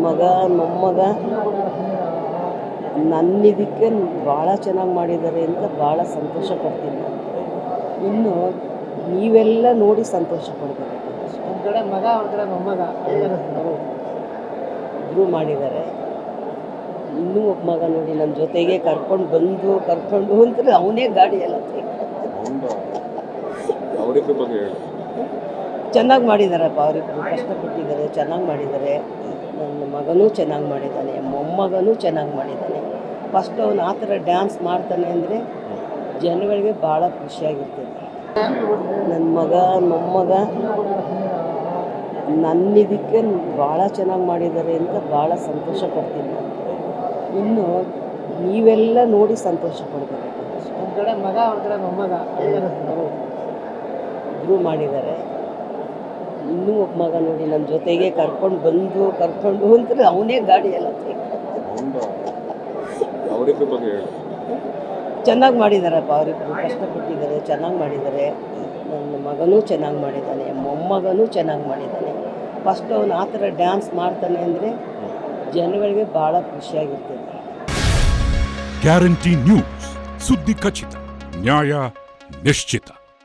ಮಗ ಮೊಮ್ಮಗ ನನ್ನಿದಕ್ಕೆ ಭಾಳ ಚೆನ್ನಾಗಿ ಮಾಡಿದ್ದಾರೆ ಅಂತ ಭಾಳ ಸಂತೋಷ ಪಡ್ತೀನಿ ನಾನು. ಇನ್ನು ನೀವೆಲ್ಲ ನೋಡಿ ಸಂತೋಷ ಪಡಬೇಕು. ಒಂದು ಕಡೆ ಮಗ ಒಂದು ಕಡೆ ಮೊಮ್ಮಗ ಇಬ್ಬರು ಮಾಡಿದ್ದಾರೆ. ಇನ್ನೂ ಒಬ್ಬ ಮಗ ನೋಡಿ ನನ್ನ ಜೊತೆಗೆ ಕರ್ಕೊಂಡು ಅಂದರೆ ಅವನೇ ಗಾಡಿ ಎಲ್ಲ ಅವರಿಬ್ಬರ ಬಗ್ಗೆ ಹೇಳಿ. ಚೆನ್ನಾಗಿ ಮಾಡಿದ್ದಾರಪ್ಪ. ಅವರಿಬ್ಬರು ಕಷ್ಟಪಟ್ಟಿದ್ದಾರೆ, ಚೆನ್ನಾಗಿ ಮಾಡಿದ್ದಾರೆ. ನನ್ನ ಮಗನೂ ಚೆನ್ನಾಗಿ ಮಾಡಿದ್ದಾನೆ, ಮೊಮ್ಮಗನೂ ಚೆನ್ನಾಗಿ ಮಾಡಿದ್ದಾನೆ. ಫಸ್ಟ್ ಅವನು ಆ ಥರ ಡ್ಯಾನ್ಸ್ ಮಾಡ್ತಾನೆ ಅಂದರೆ ಜನಗಳಿಗೆ ಭಾಳ ಖುಷಿಯಾಗಿರ್ತದೆ. ನನ್ನ ಮಗ ಮೊಮ್ಮಗ ನನ್ನಿದಕ್ಕೆ ಭಾಳ ಚೆನ್ನಾಗಿ ಮಾಡಿದ್ದಾರೆ ಅಂತ ಭಾಳ ಸಂತೋಷ ಪಡ್ತೀನಿ ನಾನು. ಇನ್ನು ನೀವೆಲ್ಲ ನೋಡಿ ಸಂತೋಷ ಪಡಬೇಕು. ಒಂದು ಕಡೆ ಮಗ ಒಂದು ಕಡೆ ಮೊಮ್ಮಗ ಇಬ್ಬರು ಮಾಡಿದ್ದಾರೆ. ಇನ್ನೂ ಒಬ್ಬ ಮಗ ನೋಡಿ ನನ್ನ ಜೊತೆಗೆ ಕರ್ಕೊಂಡು ಅಂದರೆ ಅವನೇ ಗಾಡಿ ಎಲ್ಲ ಅವರಿಬ್ಬರ ಬಗ್ಗೆ ಹೇಳಿ. ಚೆನ್ನಾಗಿ ಮಾಡಿದ್ದಾರಪ್ಪ. ಅವರಿಬ್ಬರು ಕಷ್ಟಪಟ್ಟಿದ್ದಾರೆ, ಚೆನ್ನಾಗಿ ಮಾಡಿದ್ದಾರೆ. ನನ್ನ ಮಗನೂ ಚೆನ್ನಾಗಿ ಮಾಡಿದ್ದಾನೆ, ಮೊಮ್ಮಗನೂ ಚೆನ್ನಾಗಿ ಮಾಡಿದ್ದಾನೆ. ಫಸ್ಟ್ ಅವನು ಆ ಥರ ಡ್ಯಾನ್ಸ್ ಮಾಡ್ತಾನೆ ಅಂದರೆ ಜನಗಳಿಗೆ ಭಾಳ ಖುಷಿಯಾಗಿರ್ತದೆ. ಗ್ಯಾರಂಟಿ ನ್ಯೂಸ್, ಸುದ್ದಿ ಖಚಿತ, ನ್ಯಾಯ ನಿಶ್ಚಿತ.